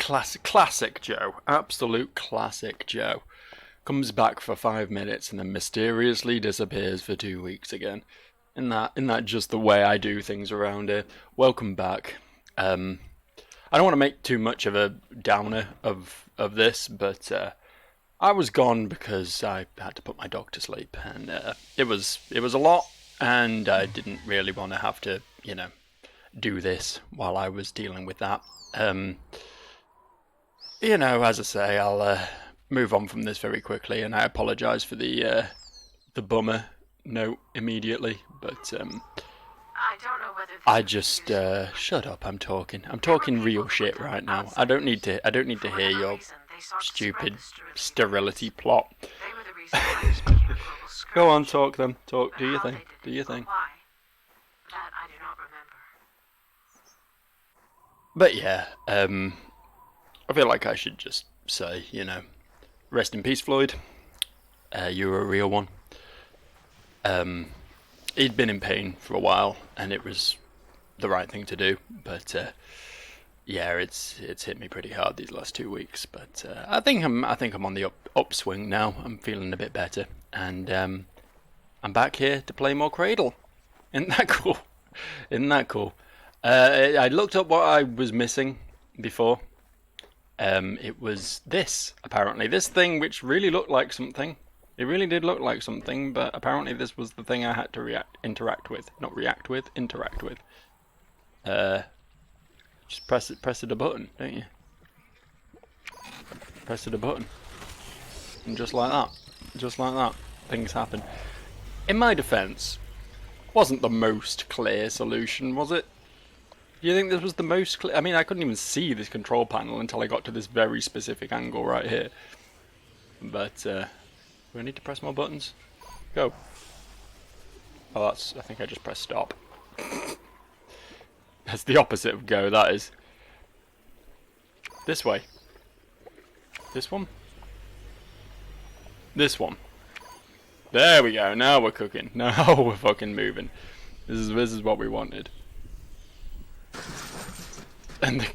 classic Joe. Absolute classic Joe. Comes back for 5 minutes and then mysteriously disappears for 2 weeks again. Isn't that just the way I do things around here? Welcome back. I don't want to make too much of a downer of this, but I was gone because I had to put my dog to sleep, and it was a lot, and I didn't really want to have to, do this while I was dealing with that. As I say, I'll move on from this very quickly, and I apologise for the bummer note immediately, but I don't know whether I just shut up. I'm talking real shit right now. I don't need to hear your stupid sterility plot. Go on, talk them. Talk. Do your thing. Do your thing. That I do not remember. But yeah, I feel like I should just say, rest in peace, Floyd. You were a real one. He'd been in pain for a while, and it was the right thing to do. But yeah, it's hit me pretty hard these last 2 weeks. But I think I'm on the upswing now. I'm feeling a bit better, and I'm back here to play more Cradle. Isn't that cool? Isn't that cool? I looked up what I was missing before. It was this, apparently. This thing which really looked like something. It really did look like something, but apparently this was the thing I had to interact with. Not react with, interact with. Just press it a button, don't you? Press it a button. And just like that, things happen. In my defense, wasn't the most clear solution, was it? Do you think this was the most clear? I mean, I couldn't even see this control panel until I got to this very specific angle right here. But, do I need to press more buttons? Go. Oh, I think I just pressed stop. That's the opposite of go, that is. This way. This one? This one. There we go, now we're cooking. Now we're fucking moving. This is what we wanted. And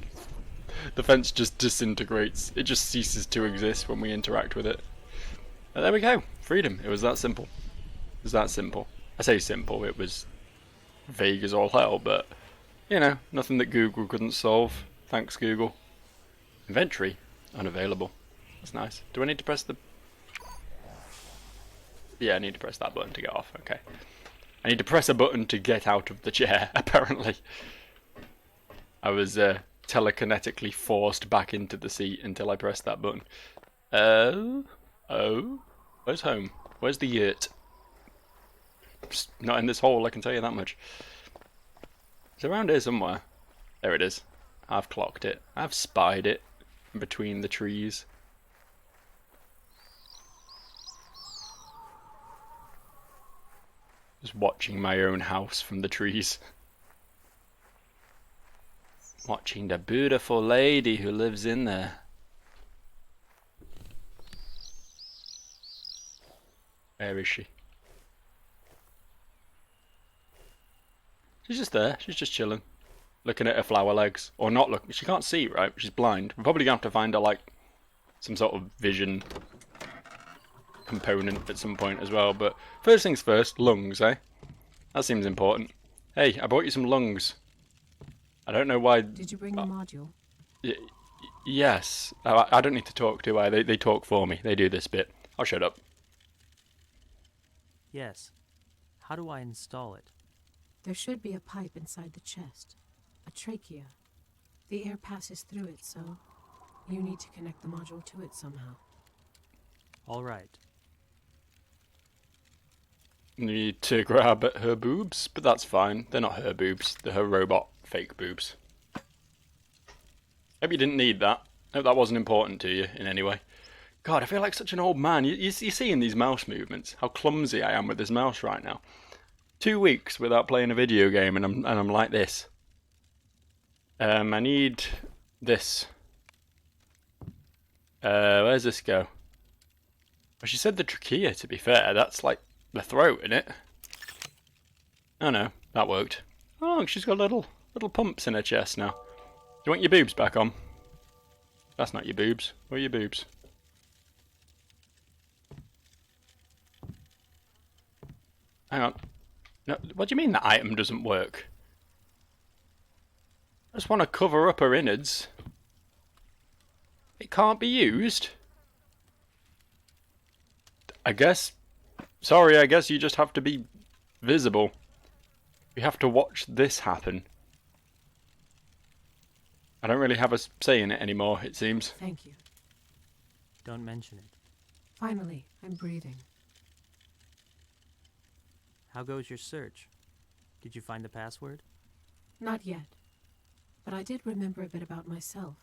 the fence just disintegrates. It just ceases to exist when we interact with it. And there we go. Freedom. It was that simple. It was that simple. I say simple, it was vague as all hell, but, nothing that Google couldn't solve. Thanks, Google. Inventory. Unavailable. That's nice. Do I need to press the... Yeah, I need to press that button to get off. Okay. I need to press a button to get out of the chair, apparently. I was telekinetically forced back into the seat until I pressed that button. Oh, where's home? Where's the yurt? It's not in this hole, I can tell you that much. It's around here somewhere. There it is. I've clocked it. I've spied it between the trees. Just watching my own house from the trees. Watching the beautiful lady who lives in there. Where is she? She's just there. She's just chilling. Looking at her flower legs. Or not looking. She can't see, right? She's blind. We're probably going to have to find her, some sort of vision component at some point as well. But first things first, lungs, eh? That seems important. Hey, I brought you some lungs. I don't know why... Did you bring the module? Yes. I don't need to talk, do I? They talk for me. They do this bit. I'll shut up. Yes. How do I install it? There should be a pipe inside the chest. A trachea. The air passes through it, so you need to connect the module to it somehow. All right. Need to grab at her boobs, but that's fine. They're not her boobs. They're her robot fake boobs. Hope you didn't need that. Hope that wasn't important to you in any way. God, I feel like such an old man. You see in these mouse movements how clumsy I am with this mouse right now. 2 weeks without playing a video game, and I'm like this. I need this. Where's this go? Well, she said the trachea, to be fair. That's like the throat, isn't it? Oh no, that worked. Oh, look, she's got little pumps in her chest now. Do you want your boobs back on? That's not your boobs. Where are your boobs? Hang on. No, what do you mean the item doesn't work? I just want to cover up her innards. It can't be used? I guess... Sorry, I guess you just have to be visible. You have to watch this happen. I don't really have a say in it anymore, it seems. Thank you. Don't mention it. Finally, I'm breathing. How goes your search? Did you find the password? Not yet. But I did remember a bit about myself.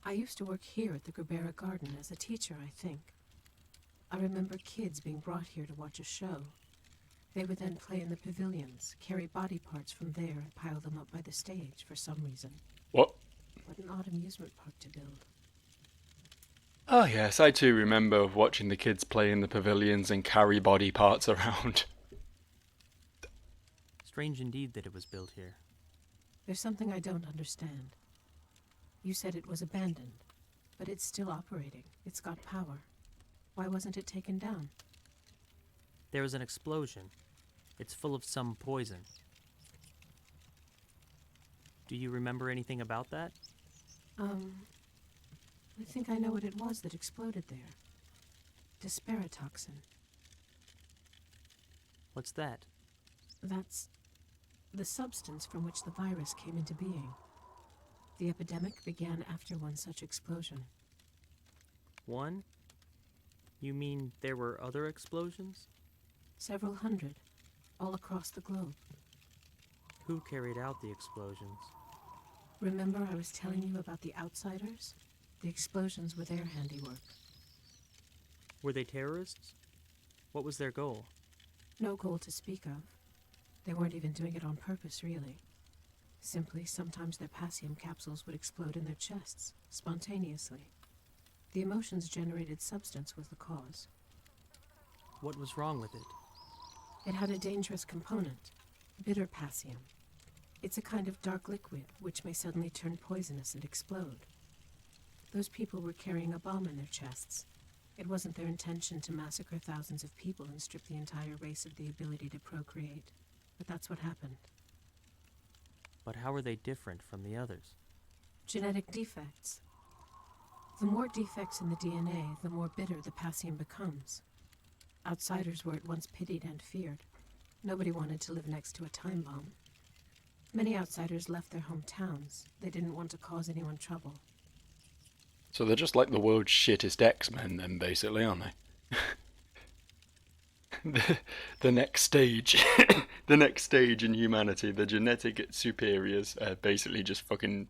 I used to work here at the Gerbera Garden as a teacher, I think. I remember kids being brought here to watch a show. They would then play in the pavilions, carry body parts from there and pile them up by the stage for some reason. What? What an odd amusement park to build. Oh yes, I too remember watching the kids play in the pavilions and carry body parts around. Strange indeed that it was built here. There's something I don't understand. You said it was abandoned, but it's still operating. It's got power. Why wasn't it taken down? There was an explosion. It's full of some poison. Do you remember anything about that? I think I know what it was that exploded there. Disparatoxin. What's that? That's the substance from which the virus came into being. The epidemic began after one such explosion. One? You mean there were other explosions? Several hundred, all across the globe. Who carried out the explosions? Remember I was telling you about the outsiders? The explosions were their handiwork. Were they terrorists? What was their goal? No goal to speak of. They weren't even doing it on purpose, really. Simply, sometimes their Passium capsules would explode in their chests, spontaneously. The emotions generated substance was the cause. What was wrong with it? It had a dangerous component, bitter Passium. It's a kind of dark liquid which may suddenly turn poisonous and explode. Those people were carrying a bomb in their chests. It wasn't their intention to massacre thousands of people and strip the entire race of the ability to procreate. But that's what happened. But how are they different from the others? Genetic defects. The more defects in the DNA, the more bitter the Passium becomes. Outsiders were at once pitied and feared. Nobody wanted to live next to a time bomb. Many outsiders left their hometowns. They didn't want to cause anyone trouble. So they're just like the world's shittest X-Men then, basically, aren't they? The next stage. The next stage in humanity, the genetic superiors are basically just fucking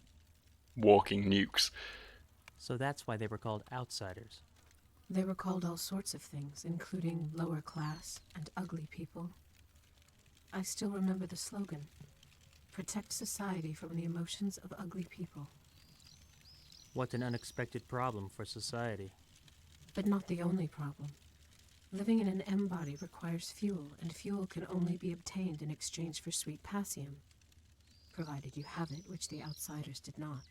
walking nukes. So that's why they were called outsiders. They were called all sorts of things, including lower class and ugly people. I still remember the slogan, "Protect society from the emotions of ugly people." What an unexpected problem for society. But not the only problem. Living in an M body requires fuel, and fuel can only be obtained in exchange for sweet Passium. Provided you have it, which the outsiders did not.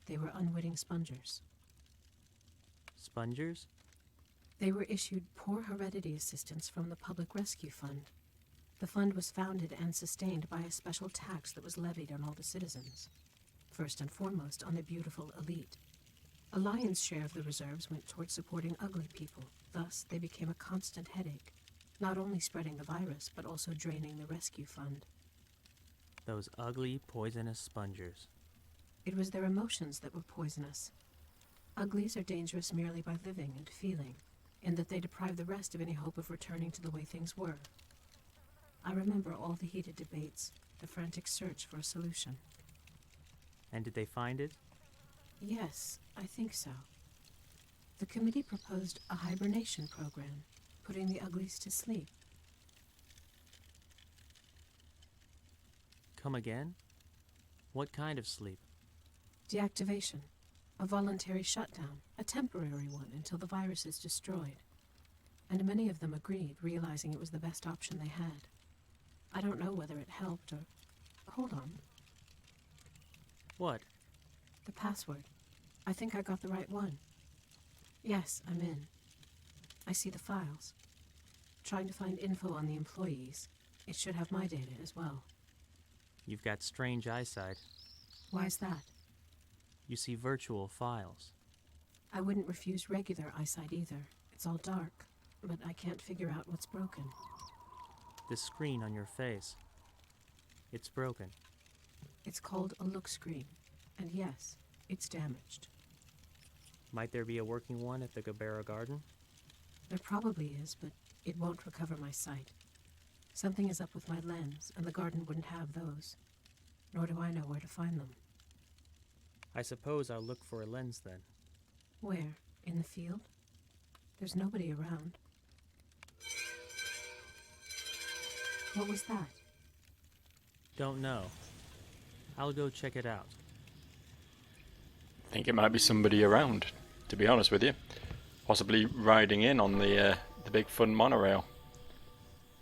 They were unwitting spongers. Spongers? They were issued poor heredity assistance from the Public Rescue Fund. The fund was founded and sustained by a special tax that was levied on all the citizens. First and foremost on the beautiful elite. A lion's share of the reserves went towards supporting ugly people. Thus, they became a constant headache, not only spreading the virus, but also draining the rescue fund. Those ugly, poisonous spongers. It was their emotions that were poisonous. Uglies are dangerous merely by living and feeling, in that they deprive the rest of any hope of returning to the way things were. I remember all the heated debates, the frantic search for a solution. And did they find it? Yes, I think so. The committee proposed a hibernation program, putting the uglies to sleep. Come again? What kind of sleep? Deactivation. A voluntary shutdown, a temporary one until the virus is destroyed. And many of them agreed, realizing it was the best option they had. I don't know whether it helped or... Hold on. What? The password. I think I got the right one. Yes, I'm in. I see the files. Trying to find info on the employees. It should have my data as well. You've got strange eyesight. Why is that? You see virtual files. I wouldn't refuse regular eyesight either. It's all dark, but I can't figure out what's broken. This screen on your face. It's broken. It's called a look screen, and yes, it's damaged. Might there be a working one at the Gabera Garden? There probably is, but it won't recover my sight. Something is up with my lens, and the garden wouldn't have those. Nor do I know where to find them. I suppose I'll look for a lens then. Where? In the field? There's nobody around. What was that? Don't know. I'll go check it out. I think it might be somebody around, to be honest with you. Possibly riding in on the big fun monorail.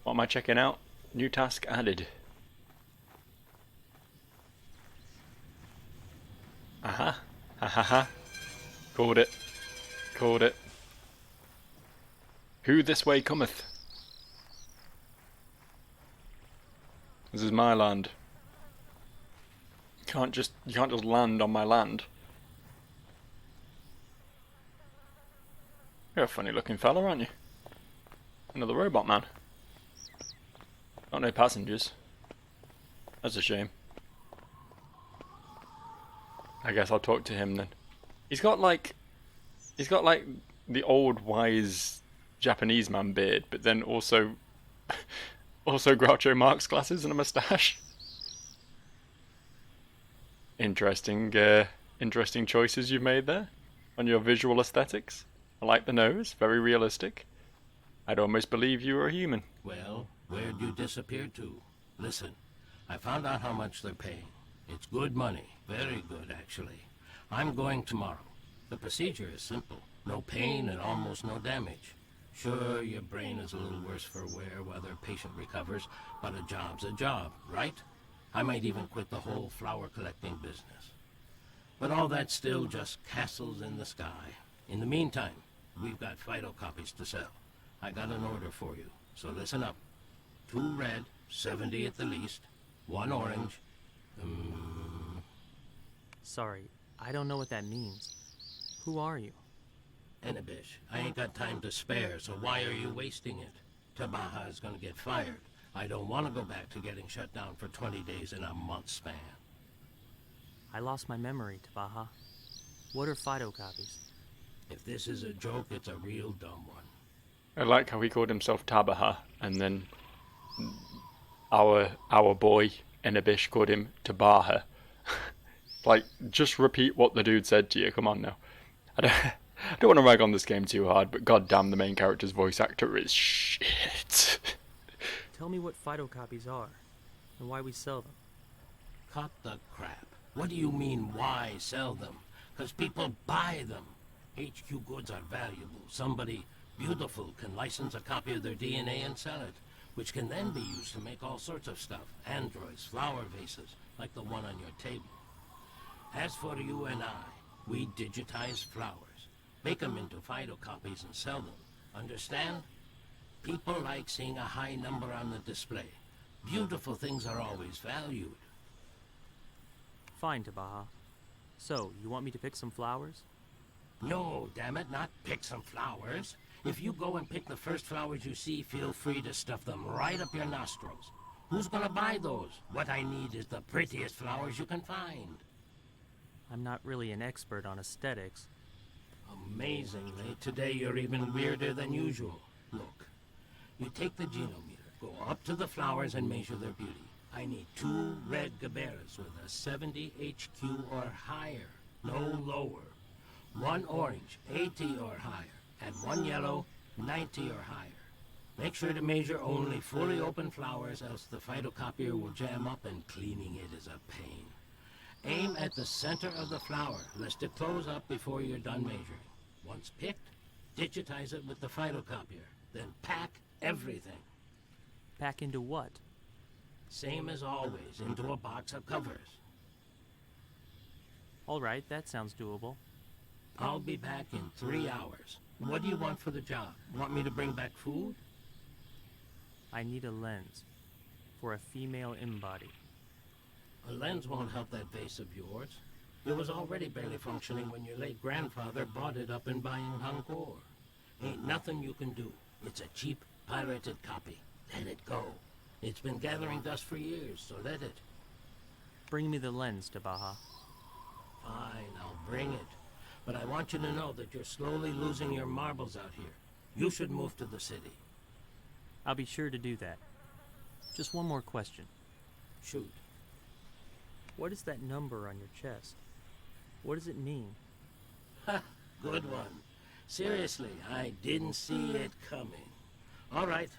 What am I checking out? New task added. Aha. Ha ha ha. Called it. Called it. Who this way cometh? This is my land. You can't just land on my land. You're a funny looking fella, aren't you? Another robot man. Got no passengers. That's a shame. I guess I'll talk to him then. He's got like the old wise Japanese man beard, but then also Groucho Marx glasses and a moustache. Interesting choices you've made there on your visual aesthetics. I like the nose, very realistic. I'd almost believe you were a human. Well, where'd you disappear to? Listen, I found out how much they're paying. It's good money. Very good, actually. I'm going tomorrow. The procedure is simple. No pain and almost no damage. Sure, your brain is a little worse for wear while their patient recovers, but a job's a job, right? I might even quit the whole flower collecting business. But all that's still just castles in the sky. In the meantime, we've got phytocopies to sell. I got an order for you, so listen up. 2 red, 70 at the least. 1 orange. Sorry, I don't know what that means. Who are you? Enibish, I ain't got time to spare, so why are you wasting it? Tabaha is gonna get fired. I don't want to go back to getting shut down for 20 days in a month span. I lost my memory, Tabaha. What are phytocopies? If this is a joke, it's a real dumb one. I like how he called himself Tabaha, and then our boy Enabish called him Tabaha. Like, just repeat what the dude said to you. Come on now. I don't want to rag on this game too hard, but goddamn, the main character's voice actor is shit. Tell me what phytocopies are, and why we sell them. Cut the crap. What do you mean, why sell them? 'Cause people buy them. HQ goods are valuable. Somebody beautiful can license a copy of their DNA and sell it, which can then be used to make all sorts of stuff. Androids, flower vases, like the one on your table. As for you and I, we digitize flowers, make them into phytocopies and sell them. Understand? People like seeing a high number on the display. Beautiful things are always valued. Fine, Tabaha. So, you want me to pick some flowers? No, damn it, not pick some flowers. If you go and pick the first flowers you see, feel free to stuff them right up your nostrils. Who's gonna buy those? What I need is the prettiest flowers you can find. I'm not really an expert on aesthetics. Amazingly, today you're even weirder than usual. Look, you take the genometer, go up to the flowers and measure their beauty. I need 2 red gaberas with a 70 HQ or higher, no lower. 1 orange, 80 or higher, and 1 yellow, 90 or higher. Make sure to measure only fully open flowers, else the phytocopier will jam up and cleaning it is a pain. Aim at the center of the flower, lest it close up before you're done measuring. Once picked, digitize it with the phytocopier, then pack everything. Pack into what? Same as always, into a box of covers. Alright, that sounds doable. I'll be back in 3 hours. What do you want for the job? Want me to bring back food? I need a lens for a female embody. A lens won't help that face of yours. It was already barely functioning when your late grandfather bought it up in Bayang Hangkor. Ain't nothing you can do. It's a cheap, pirated copy. Let it go. It's been gathering dust for years, so let it. Bring me the lens, Tabaha. Fine, I'll bring it. But I want you to know that you're slowly losing your marbles out here. You should move to the city. I'll be sure to do that. Just one more question. Shoot. What is that number on your chest? What does it mean? Ha! Good one. Seriously, I didn't see it coming. All right,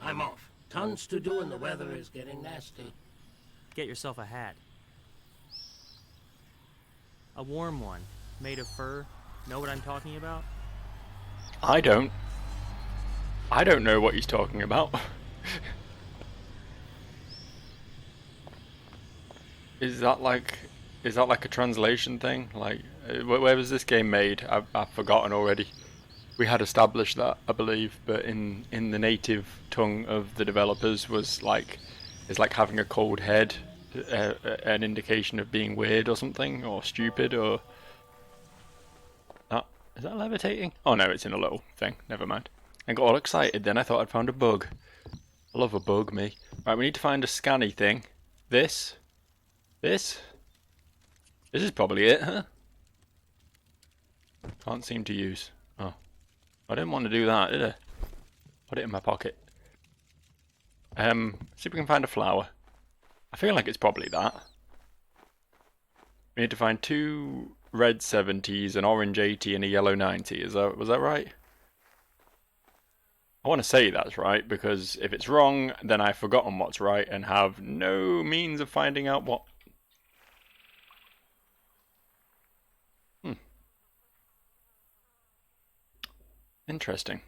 I'm off. Tons to do and the weather is getting nasty. Get yourself a hat. A warm one, made of fur. Know what I'm talking about? I don't. I don't know what he's talking about. Is that like a translation thing? Like, where was this game made? I've forgotten already. We had established that, I believe, but in the native tongue of the developers was like, it's like having a cold head, an indication of being weird or something, or stupid, or... Is that levitating? Oh no, it's in a little thing. Never mind. I got all excited then. I thought I'd found a bug. I love a bug, me. Right, we need to find a scanny thing. This is probably it, huh? Can't seem to use. Oh. I didn't want to do that, did I? Put it in my pocket. See if we can find a flower. I feel like it's probably that. We need to find 2 red 70s, an orange 80, and a yellow 90. Was that right? I want to say that's right, because if it's wrong, then I've forgotten what's right and have no means of finding out what. Interesting.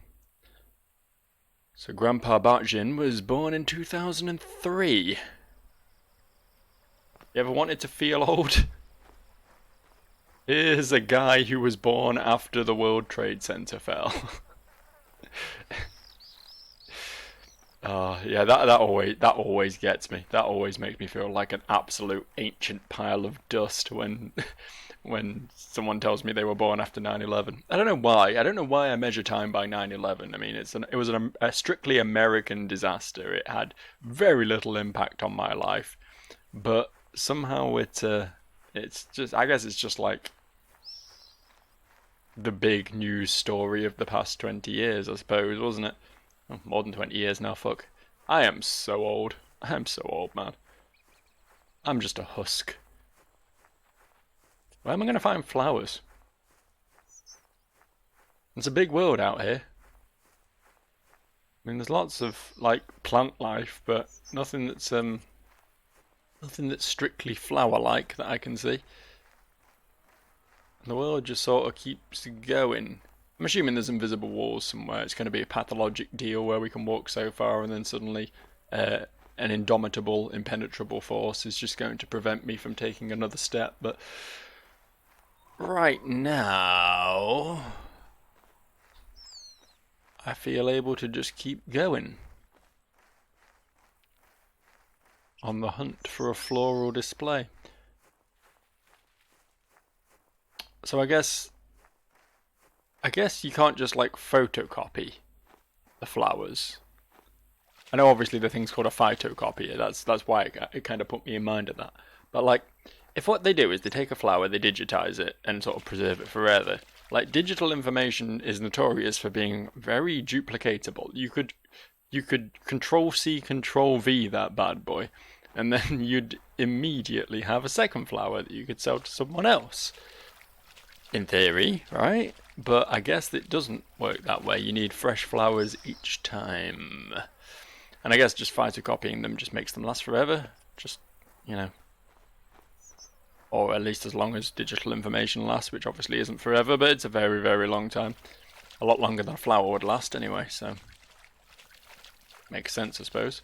So Grandpa Bartjin was born in 2003. You ever wanted to feel old? Here's a guy who was born after the World Trade Center fell. Yeah, that always gets me. That always makes me feel like an absolute ancient pile of dust when someone tells me they were born after 9/11. I don't know why. I don't know why I measure time by 9/11. I mean, it was a strictly American disaster. It had very little impact on my life, but somehow it's just, I guess it's just like the big news story of the past 20 years, I suppose, wasn't it? Oh, more than 20 years now, fuck. I am so old. I am so old, man. I'm just a husk. Where am I going to find flowers? It's a big world out here. I mean, there's lots of, like, plant life, but nothing that's strictly flower-like that I can see. The world just sort of keeps going. I'm assuming there's invisible walls somewhere. It's going to be a pathologic deal where we can walk so far and then suddenly an indomitable, impenetrable force is just going to prevent me from taking another step. But right now, I feel able to just keep going on the hunt for a floral display. So I guess you can't just like photocopy the flowers. I know obviously the thing's called a phytocopier. That's why it kind of put me in mind of that. But like, if what they do is they take a flower, they digitize it and sort of preserve it forever. Like, digital information is notorious for being very duplicatable. You could Control-C, Control-V that bad boy, and then you'd immediately have a second flower that you could sell to someone else. In theory, right? But I guess it doesn't work that way. You need fresh flowers each time. And I guess just photocopying them just makes them last forever. Just, you know. Or at least as long as digital information lasts, which obviously isn't forever, but it's a very, very long time. A lot longer than a flower would last anyway, so. Makes sense, I suppose.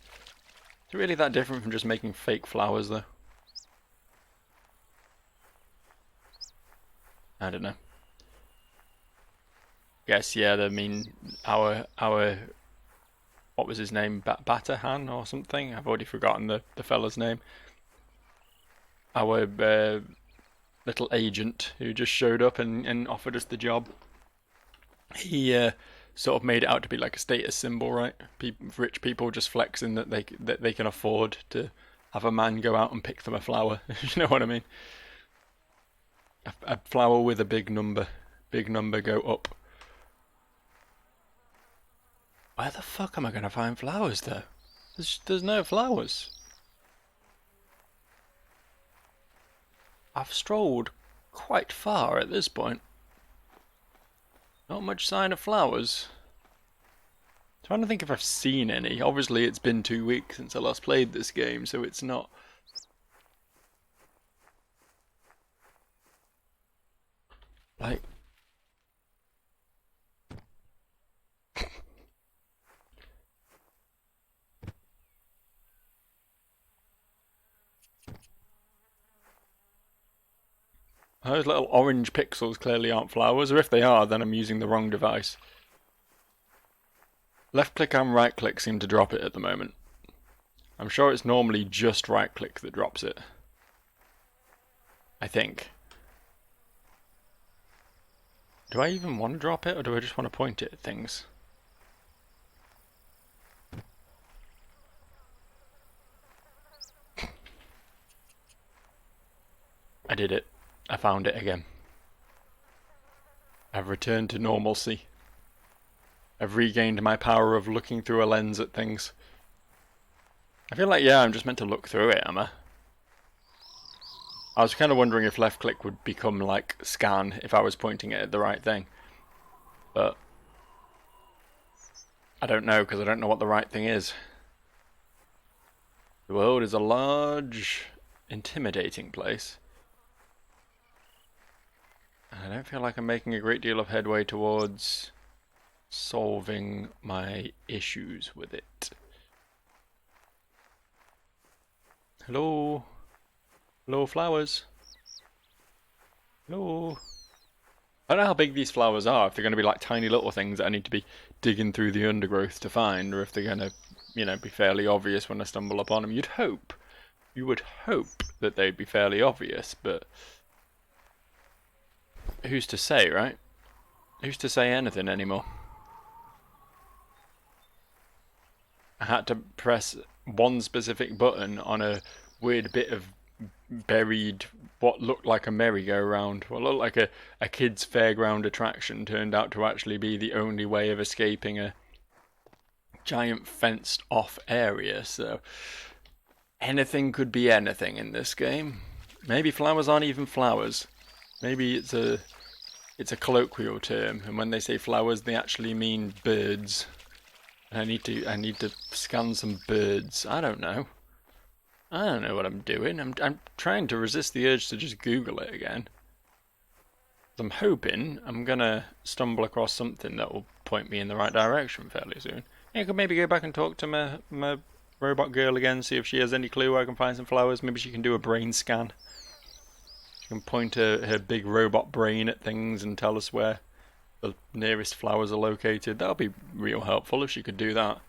Is it really that different from just making fake flowers, though? I don't know. guess, yeah, I mean, our what was his name? Batahan or something? I've already forgotten the fella's name. Our little agent who just showed up and offered us the job. He sort of made it out to be like a status symbol, right? Rich people just flexing that they can afford to have a man go out and pick them a flower. You know what I mean? A flower with a big number go up. Where the fuck am I gonna find flowers though? There's no flowers. I've strolled quite far at this point. Not much sign of flowers. Trying to think if I've seen any. Obviously it's been 2 weeks since I last played this game, so it's not... like... Those little orange pixels clearly aren't flowers, or if they are, then I'm using the wrong device. Left click and right click seem to drop it at the moment. I'm sure it's normally just right click that drops it. I think. Do I even want to drop it, or do I just want to point it at things? I did it. I found it again. I've returned to normalcy. I've regained my power of looking through a lens at things. I feel like, yeah, I'm just meant to look through it, am I? I was kind of wondering if left click would become like scan if I was pointing it at the right thing. But I don't know, because I don't know what the right thing is. The world is a large, intimidating place. I don't feel like I'm making a great deal of headway towards solving my issues with it. Hello? Hello, flowers? Hello? I don't know how big these flowers are, if they're going to be like tiny little things that I need to be digging through the undergrowth to find, or if they're going to, you know, be fairly obvious when I stumble upon them. You would hope that they'd be fairly obvious, but who's to say, right? Who's to say anything anymore? I had to press one specific button on a weird bit of buried, what looked like a merry-go-round, what looked like a kid's fairground attraction, turned out to actually be the only way of escaping a giant fenced-off area, so anything could be anything in this game. Maybe flowers aren't even flowers. Maybe it's a colloquial term, and when they say flowers, they actually mean birds. I need to scan some birds. I don't know. I don't know what I'm doing. I'm trying to resist the urge to just Google it again. I'm hoping I'm gonna stumble across something that will point me in the right direction fairly soon. I could maybe go back and talk to my robot girl again, see if she has any clue where I can find some flowers. Maybe she can do a brain scan. She can point her big robot brain at things and tell us where the nearest flowers are located. That would be real helpful if she could do that.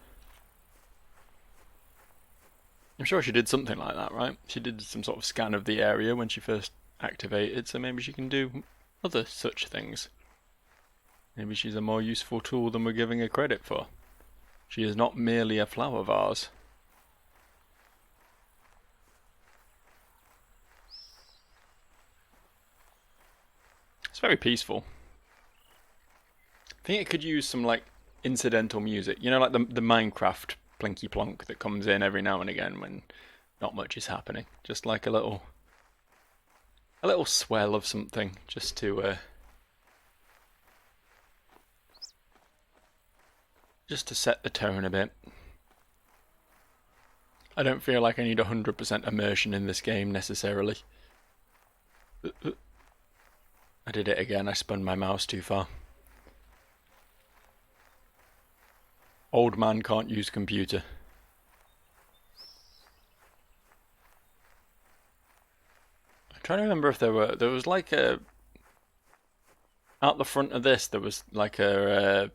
I'm sure she did something like that, right? She did some sort of scan of the area when she first activated, so maybe she can do other such things. Maybe she's a more useful tool than we're giving her credit for. She is not merely a flower vase. It's very peaceful. I think it could use some like incidental music, you know, like the Minecraft plinky plonk that comes in every now and again when not much is happening. Just like a little swell of something, just to set the tone a bit. I don't feel like I need 100% immersion in this game necessarily. I did it again, I spun my mouse too far. Old man can't use computer. I'm trying to remember if there was like a Out the front of this, there was like a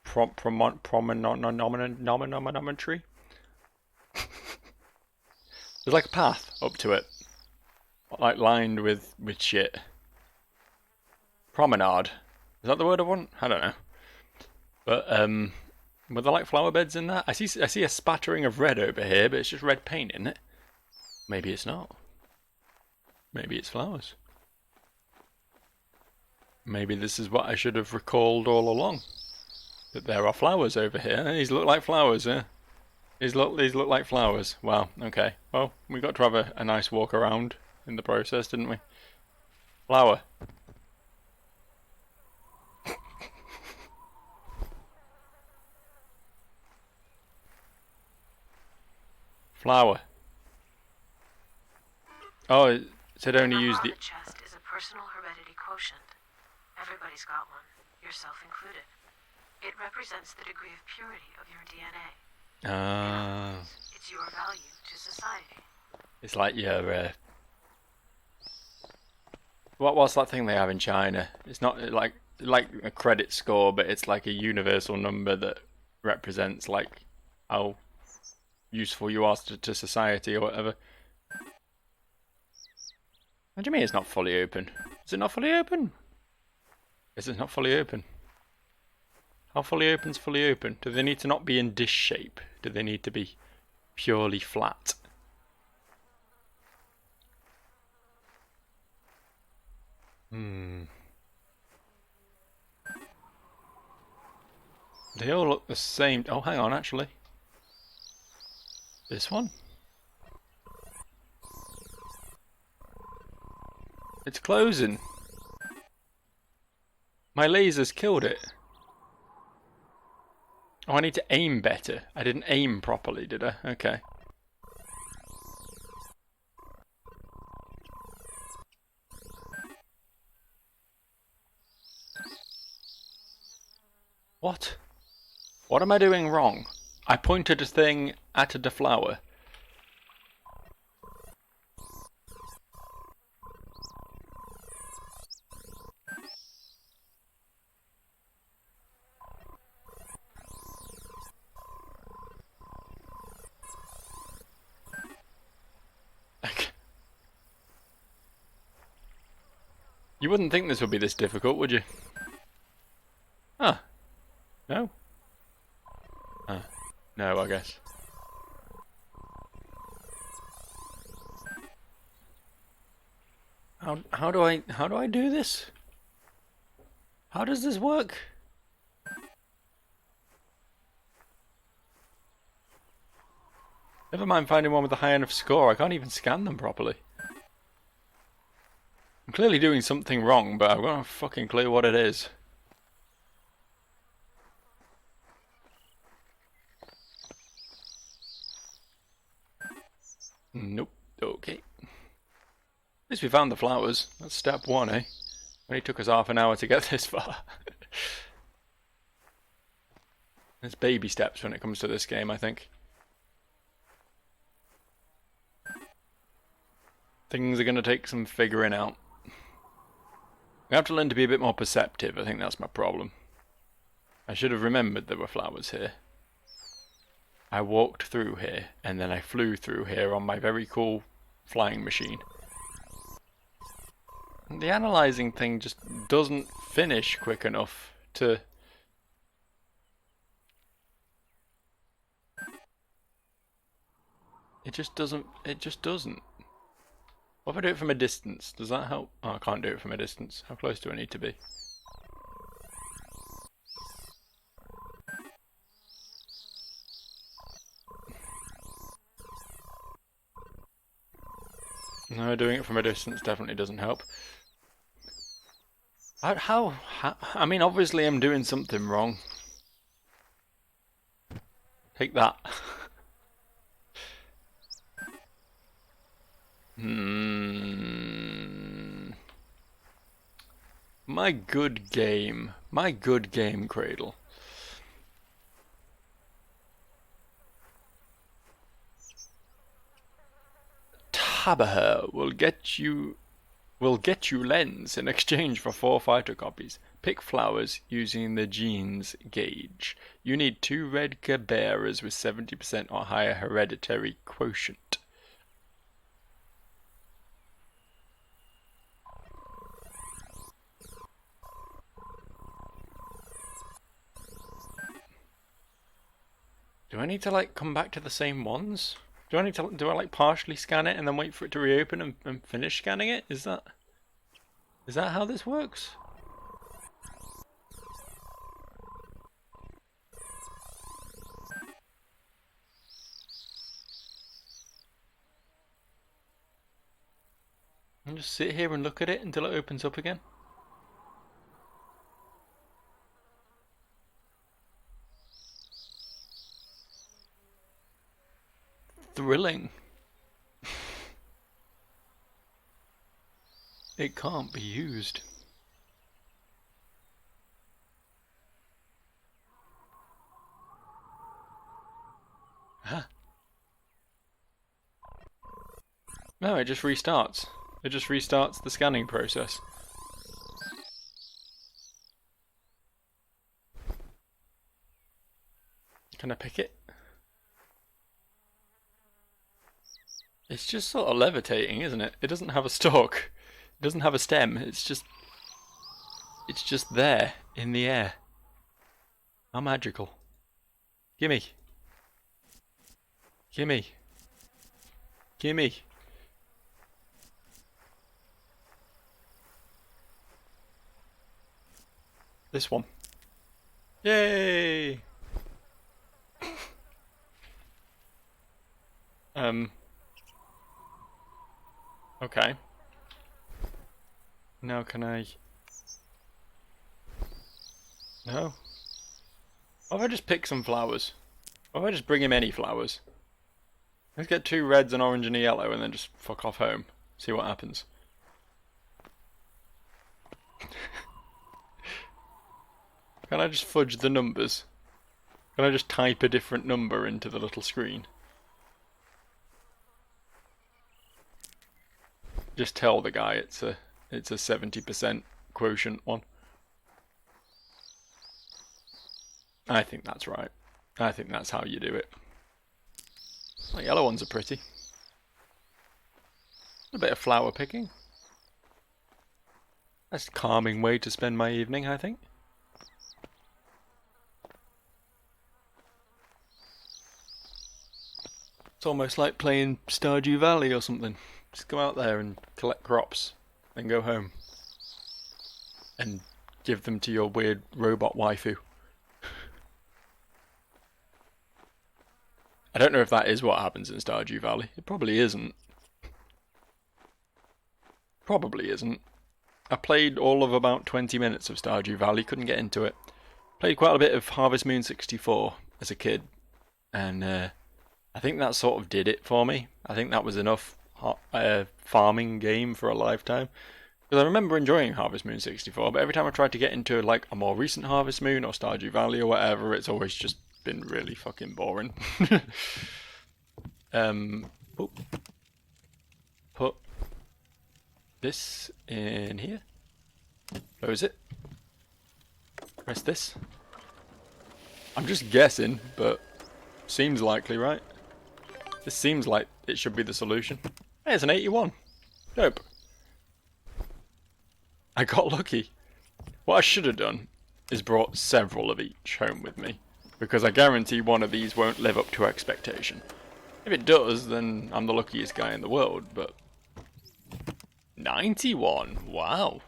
promontory. There's like a path up to it, like lined with shit. Promenade. Is that the word I want? I don't know. But were there like flower beds in that? I see a spattering of red over here, but it's just red paint, isn't it? Maybe it's not. Maybe it's flowers. Maybe this is what I should have recalled all along. That there are flowers over here. These look like flowers, yeah. These look like flowers. Wow, okay. Well, we got to have a nice walk around in the process, didn't we? Flower. Flower. Oh, it said only use Number the... on the chest is a personal heredity quotient. Everybody's got one, yourself included. It represents the degree of purity of your DNA. It's your value to society. It's like your... what's that thing they have in China? It's not like a credit score, but it's like a universal number that represents like how useful you are to society or whatever. What do you mean it's not fully open? Is it not fully open? Is it not fully open? How fully open's fully open? Do they need to not be in dish shape? Do they need to be purely flat? They all look the same. Oh, hang on, actually. This one? It's closing. My laser's killed it. Oh, I need to aim better. I didn't aim properly, did I? Okay. What? What am I doing wrong? I pointed a thing at a flower. You wouldn't think this would be this difficult, would you? Ah. No? Ah. No, I guess. How do I do this? How does this work? Never mind finding one with a high enough score, I can't even scan them properly. I'm clearly doing something wrong, but I've got no fucking clue what it is. Nope. Okay. At least we found the flowers. That's step one, eh? Only took us half an hour to get this far. There's baby steps when it comes to this game, I think. Things are going to take some figuring out. We have to learn to be a bit more perceptive. I think that's my problem. I should have remembered there were flowers here. I walked through here, and then I flew through here on my very cool flying machine. And the analysing thing just doesn't finish quick enough to... It just doesn't. What if I do it from a distance? Does that help? Oh, I can't do it from a distance. How close do I need to be? No, doing it from a distance definitely doesn't help. How? I mean, obviously I'm doing something wrong. Take that. My good game. My good game, Cradle. Tabaher will get you We'll get you lens in exchange for 4 fighter copies. Pick flowers using the genes gauge. You need 2 red bearers with 70% or higher hereditary quotient. Do I need to like come back to the same ones? Do I like partially scan it and then wait for it to reopen and finish scanning it? Is that how this works? And just sit here and look at it until it opens up again. Thrilling. It can't be used. Huh. No, it just restarts. It just restarts the scanning process. Can I pick it? It's just sort of levitating, isn't it? It doesn't have a stalk. It doesn't have a stem. It's just there in the air. How magical. Gimme. Gimme. Gimme. This one. Yay! Okay. Now can I... No? What if I just pick some flowers? What if I just bring him any flowers? Let's get 2 reds, an orange and a yellow and then just fuck off home. See what happens. Can I just fudge the numbers? Can I just type a different number into the little screen? Just tell the guy it's a 70% quotient one. I think that's right. I think that's how you do it. The yellow ones are pretty. A bit of flower picking. That's a calming way to spend my evening, I think. It's almost like playing Stardew Valley or something. Just go out there and collect crops, then go home. And give them to your weird robot waifu. I don't know if that is what happens in Stardew Valley. It probably isn't. Probably isn't. I played all of about 20 minutes of Stardew Valley, couldn't get into it. Played quite a bit of Harvest Moon 64 as a kid. And I think that sort of did it for me. I think that was enough farming game for a lifetime. Because I remember enjoying Harvest Moon 64, but every time I tried to get into like a more recent Harvest Moon or Stardew Valley or whatever, it's always just been really fucking boring. Put this in here. Close it. Press this. I'm just guessing, but seems likely, right? This seems like it should be the solution. Hey, it's an 81. Dope. I got lucky. What I should have done is brought several of each home with me, because I guarantee one of these won't live up to expectation. If it does, then I'm the luckiest guy in the world, but... 91? Wow.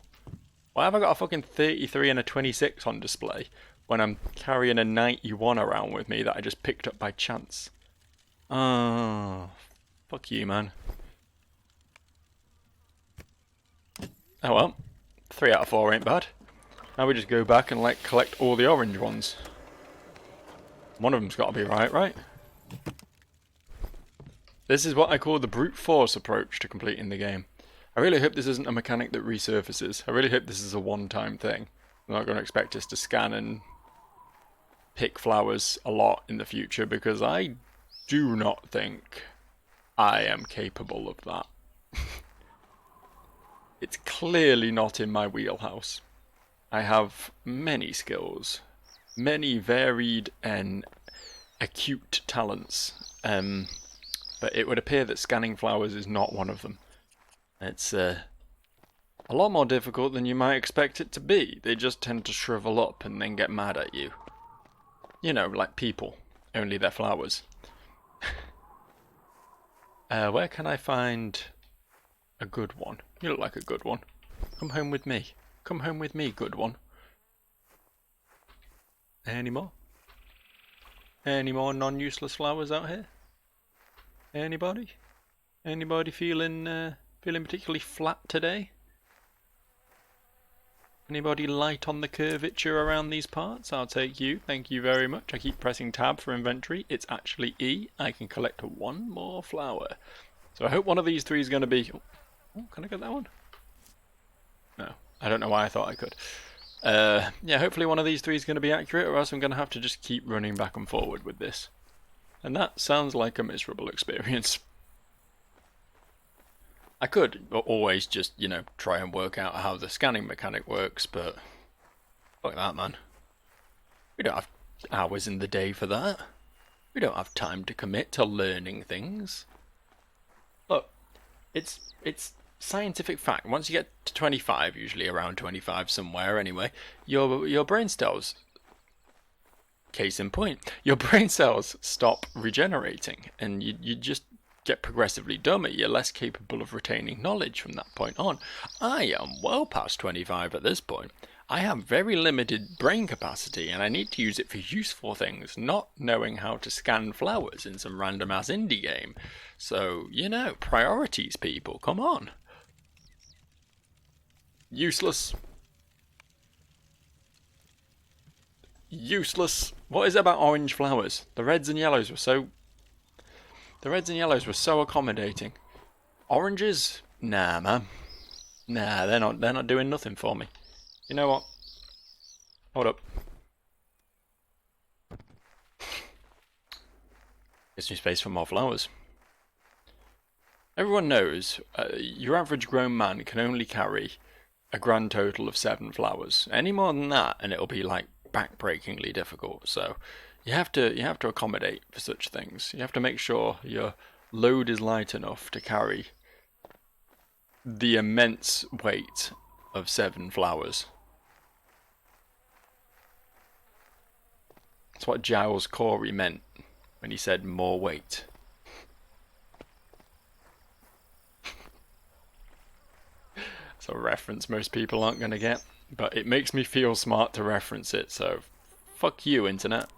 Why have I got a fucking 33 and a 26 on display when I'm carrying a 91 around with me that I just picked up by chance? Oh, fuck you, man. Oh well, 3 out of 4 ain't bad. Now we just go back and like collect all the orange ones. One of them's got to be right, right? This is what I call the brute force approach to completing the game. I really hope this isn't a mechanic that resurfaces. I really hope this is a one-time thing. I'm not going to expect us to scan and pick flowers a lot in the future, because I do not think I am capable of that. It's clearly not in my wheelhouse. I have many skills, many varied and acute talents, but it would appear that scanning flowers is not one of them. It's a lot more difficult than you might expect it to be. They just tend to shrivel up and then get mad at you. You know, like people, only they're flowers. Where can I find a good one? You look like a good one. Come home with me. Come home with me, good one. Any more? Any more non-useless flowers out here? Anybody? Anybody feeling particularly flat today? Anybody light on the curvature around these parts? I'll take you. Thank you very much. I keep pressing tab for inventory. It's actually E. I can collect one more flower. So I hope one of these three is going to be... Oh, can I get that one? No. I don't know why I thought I could. Yeah, hopefully one of these three is going to be accurate, or else I'm going to have to just keep running back and forward with this. And that sounds like a miserable experience. I could always just, you know, try and work out how the scanning mechanic works, but fuck that, man. We don't have hours in the day for that. We don't have time to commit to learning things. Look, it's scientific fact. Once you get to 25, usually around 25 somewhere anyway, your brain cells, case in point, your brain cells stop regenerating, and you just get progressively dumber. You're less capable of retaining knowledge from that point on. I am well past 25 at this point. I have very limited brain capacity, and I need to use it for useful things, not knowing how to scan flowers in some random ass indie game. So, you know, priorities, people, come on. Useless. Useless. What is it about orange flowers? The reds and yellows were so accommodating. Oranges? Nah, man. Nah, they're not doing nothing for me. You know what? Hold up. Gives me space for more flowers. Everyone knows your average grown man can only carry a grand total of 7 flowers. Any more than that, and it'll be like backbreakingly difficult. So you have to accommodate for such things. You have to make sure your load is light enough to carry the immense weight of 7 flowers. That's what Giles Corey meant when he said more weight. It's a reference most people aren't going to get, but it makes me feel smart to reference it, so fuck you, internet.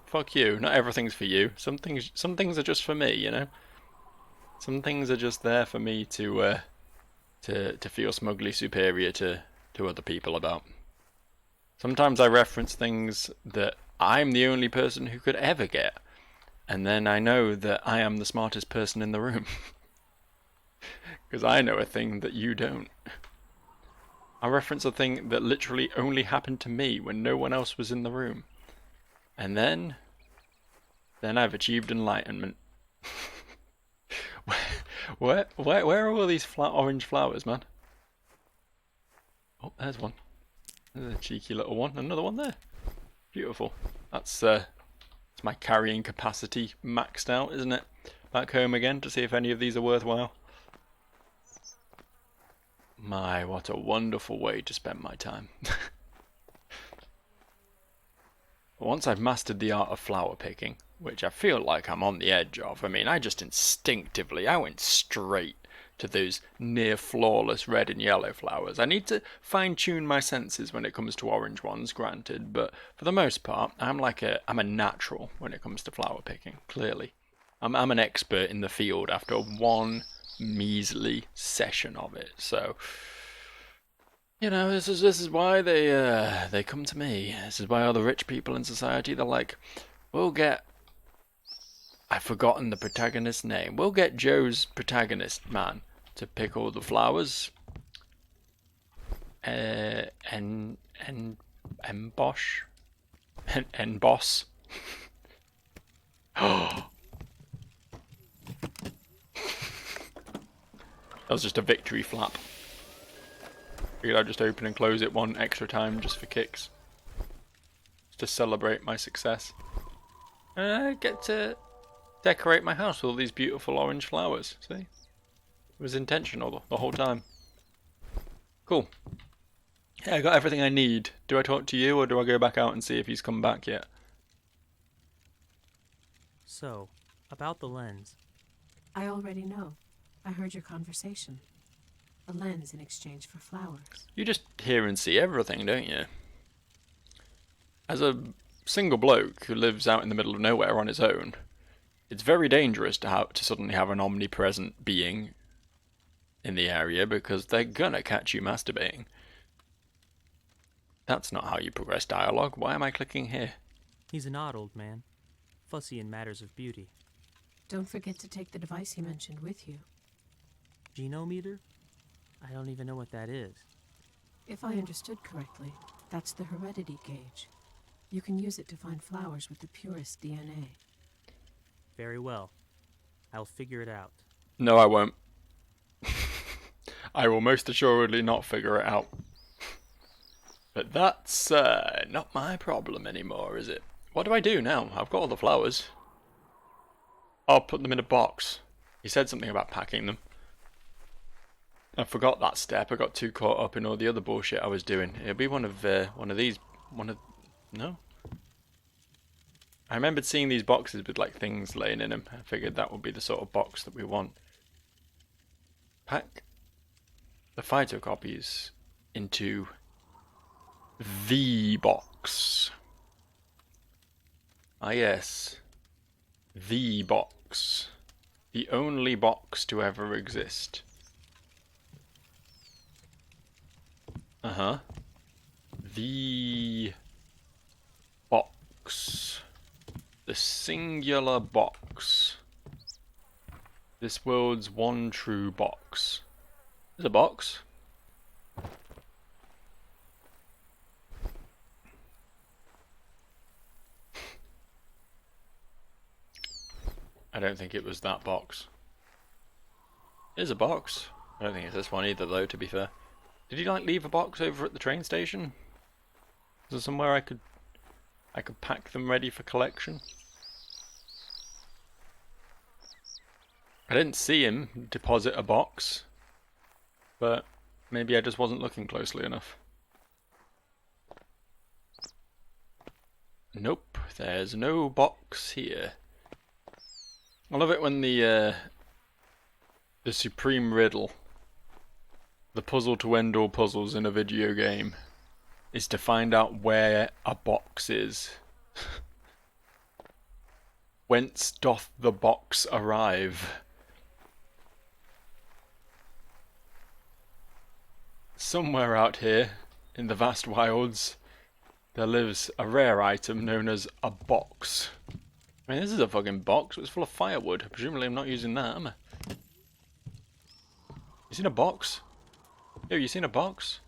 Fuck you. Not everything's for you. Some things are just for me, you know? Some things are just there for me to feel smugly superior to other people about. Sometimes I reference things that I'm the only person who could ever get, and then I know that I am the smartest person in the room. Because I know a thing that you don't. I reference a thing that literally only happened to me when no one else was in the room. And then I've achieved enlightenment. Where are all these orange flowers, man? Oh, there's one. There's a cheeky little one. Another one there. Beautiful. That's my carrying capacity maxed out, isn't it? Back home again to see if any of these are worthwhile. My, what a wonderful way to spend my time. Once I've mastered the art of flower picking, which I feel like I'm on the edge of, I mean, I went straight to those near flawless red and yellow flowers. I need to fine-tune my senses when it comes to orange ones, granted, but for the most part, I'm a natural when it comes to flower picking, clearly. I'm an expert in the field after one measly session of it, so you know, this is why they come to me. This is why all the rich people in society, they're like, I've forgotten the protagonist's name. We'll get Joe's protagonist man to pick all the flowers. Boss. Oh. That was just a victory flap. Figured I'd just open and close it one extra time just for kicks. Just to celebrate my success. And I get to decorate my house with all these beautiful orange flowers. See? It was intentional the whole time. Cool. Yeah, I got everything I need. Do I talk to you or do I go back out and see if he's come back yet? So, about the lens. I already know. I heard your conversation. A lens in exchange for flowers. You just hear and see everything, don't you? As a single bloke who lives out in the middle of nowhere on his own, it's very dangerous to suddenly have an omnipresent being in the area because they're gonna catch you masturbating. That's not how you progress dialogue. Why am I clicking here? He's an odd old man, fussy in matters of beauty. Don't forget to take the device he mentioned with you. Genometer? I don't even know what that is. If I understood correctly, that's the heredity gauge. You can use it to find flowers with the purest DNA. Very well. I'll figure it out. No, I won't. I will most assuredly not figure it out. But that's not my problem anymore, is it? What do I do now? I've got all the flowers. I'll put them in a box. He said something about packing them. I forgot that step. I got too caught up in all the other bullshit I was doing. It'll be one of these. No. I remembered seeing these boxes with like things laying in them. I figured that would be the sort of box that we want. Pack the phytocopies into the box. Ah yes. The box. The only box to ever exist. Uh-huh. The box. The singular box. This world's one true box. There's a box. I don't think it was that box. Here's a box. I don't think it's this one either though, to be fair. Did he like leave a box over at the train station? Is there somewhere I could pack them ready for collection? I didn't see him deposit a box, but maybe I just wasn't looking closely enough. Nope, there's no box here. I love it when the supreme riddle, the puzzle to end all puzzles in a video game, is to find out where a box is. Whence doth the box arrive? Somewhere out here, in the vast wilds, there lives a rare item known as a box. I mean, this is a fucking box. It's full of firewood. Presumably I'm not using that, am I? You seen a box? Yo, you seen a box?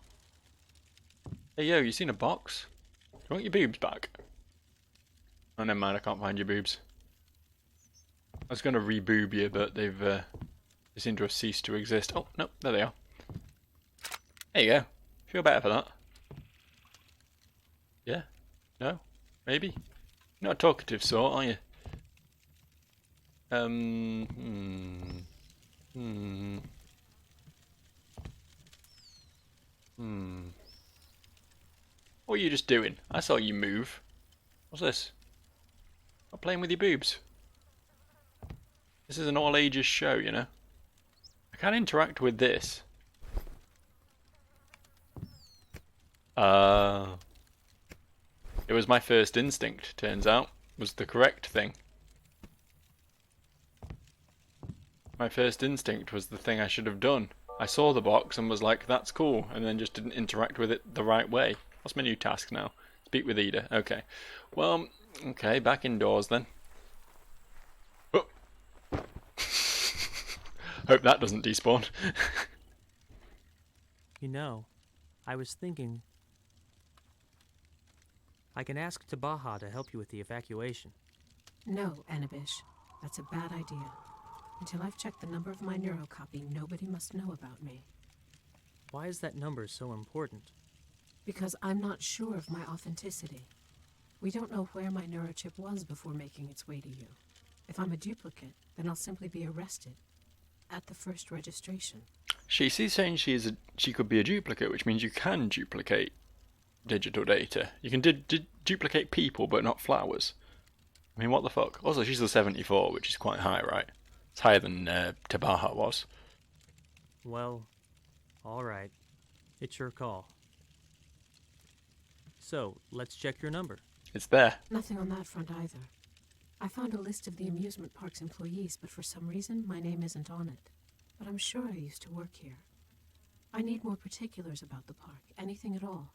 Hey, yo, you seen a box? Do you want your boobs back? Oh, never mind. I can't find your boobs. I was going to reboob you, but they seem to have ceased to exist. Oh, no, there they are. There you go. Feel better for that. Yeah? No? Maybe? You're not a talkative sort, are you? What are you just doing? I saw you move. What's this? Not playing with your boobs. This is an all ages show, you know? I can't interact with this. It was my first instinct, turns out. Was the correct thing. My first instinct was the thing I should have done. I saw the box and was like, that's cool, and then just didn't interact with it the right way. What's my new task now? Speak with Ida. Okay. Well, okay, back indoors then. Oh. Hope that doesn't despawn. You know, I was thinking I can ask Tabaha to help you with the evacuation. No, Anabish. That's a bad idea. Until I've checked the number of my neurocopy, nobody must know about me. Why is that number so important? Because I'm not sure of my authenticity. We don't know where my neurochip was before making its way to you. If I'm a duplicate, then I'll simply be arrested at the first registration. She's saying she could be a duplicate, which means you can duplicate digital data. You can duplicate people, but not flowers. I mean, what the fuck? Also, she's a 74, which is quite high, right? It's higher than Tabaha was. Well, alright. It's your call. So, let's check your number. It's there. Nothing on that front either. I found a list of the amusement park's employees, but for some reason, my name isn't on it. But I'm sure I used to work here. I need more particulars about the park, anything at all.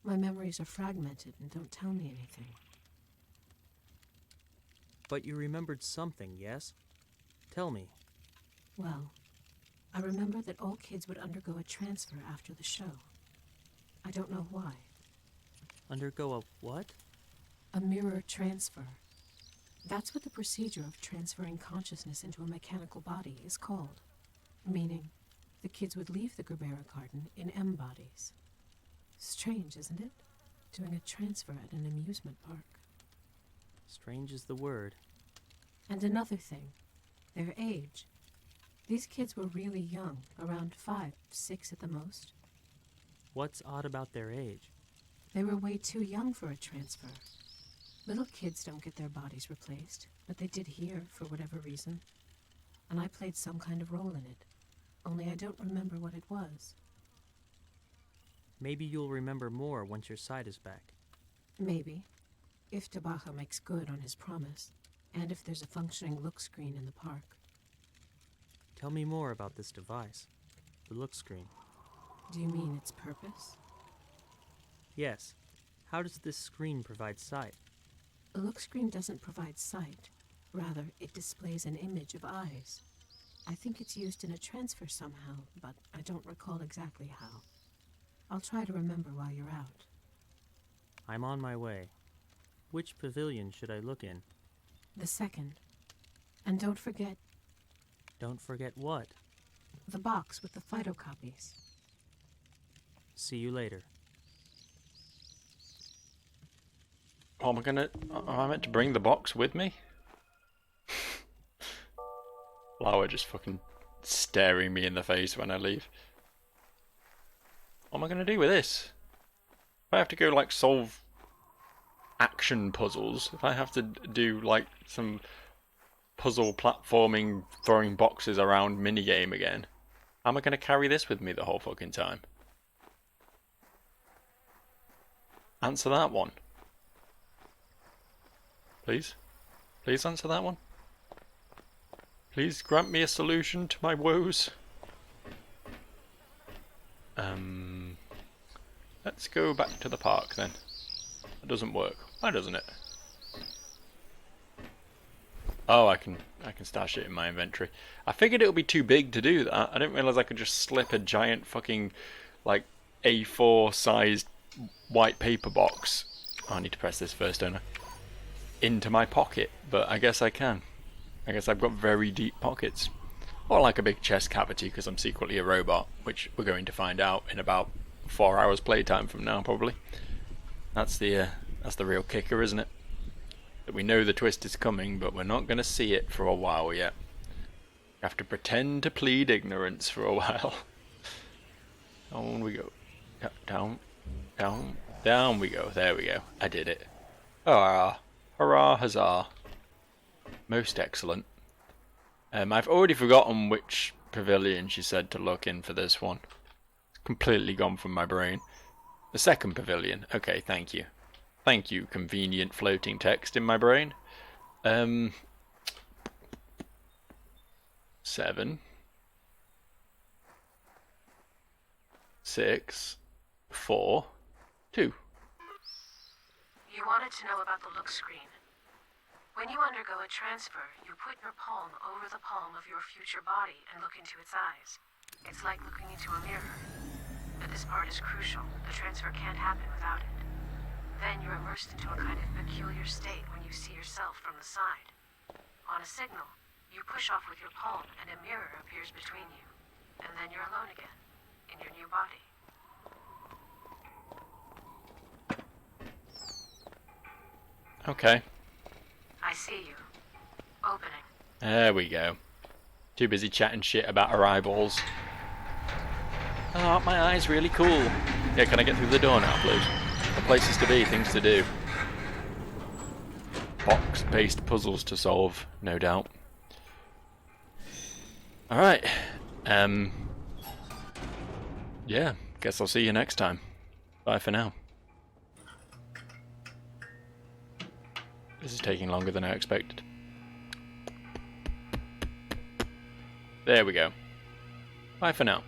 My memories are fragmented and don't tell me anything. But you remembered something, yes? Tell me. Well, I remember that all kids would undergo a transfer after the show. I don't know why. Undergo a what? A mirror transfer. That's what the procedure of transferring consciousness into a mechanical body is called. Meaning, the kids would leave the Gerbera garden in M bodies. Strange, isn't it? Doing a transfer at an amusement park. Strange is the word. And another thing, their age. These kids were really young, around 5, 6 at the most. What's odd about their age? They were way too young for a transfer. Little kids don't get their bodies replaced, but they did here for whatever reason. And I played some kind of role in it, only I don't remember what it was. Maybe you'll remember more once your sight is back. Maybe. If Tabaha makes good on his promise, and if there's a functioning look screen in the park. Tell me more about this device, the look screen. Do you mean its purpose? Yes. How does this screen provide sight? A look screen doesn't provide sight. Rather, it displays an image of eyes. I think it's used in a transfer somehow, but I don't recall exactly how. I'll try to remember while you're out. I'm on my way. Which pavilion should I look in? The second. And don't forget Don't forget what? the box with the phytocopies. See you later. Oh, am I meant to bring the box with me? Flower just fucking staring me in the face when I leave. What am I gonna do with this? If I have to go like solve action puzzles, if I have to do like some puzzle platforming, throwing boxes around minigame again, how am I gonna carry this with me the whole fucking time? Answer that one. Please? Please answer that one. Please grant me a solution to my woes. Let's go back to the park then. That doesn't work. Why doesn't it? Oh, I can stash it in my inventory. I figured it would be too big to do that. I didn't realise I could just slip a giant fucking like A4 sized white paper box. Oh, I need to press this first, don't I? Into my pocket, but I guess I can. I guess I've got very deep pockets. Or like a big chest cavity because I'm secretly a robot, which we're going to find out in about 4 hours playtime from now, probably. That's the real kicker, isn't it? That we know the twist is coming, but we're not going to see it for a while yet. We have to pretend to plead ignorance for a while. Down we go. Down, down, down we go. There we go. I did it. Hurrah. Hurrah, huzzah. Most excellent. I've already forgotten which pavilion she said to look in for this one. It's completely gone from my brain. The second pavilion. Okay, thank you. Thank you, convenient floating text in my brain. 7, 6, 4, 2. You wanted to know about the look screen. When you undergo a transfer, you put your palm over the palm of your future body and look into its eyes. It's like looking into a mirror. But this part is crucial. The transfer can't happen without it. Then you're immersed into a kind of peculiar state when you see yourself from the side. On a signal, you push off with your palm and a mirror appears between you. And then you're alone again. in your new body. Okay. I see you. Opening. There we go. Too busy chatting shit about our eyeballs. Oh, aren't my eyes really cool? Yeah, can I get through the door now, please? The places to be, things to do. Box-based puzzles to solve, no doubt. Alright. Yeah, guess I'll see you next time. Bye for now. This is taking longer than I expected. There we go. Bye for now.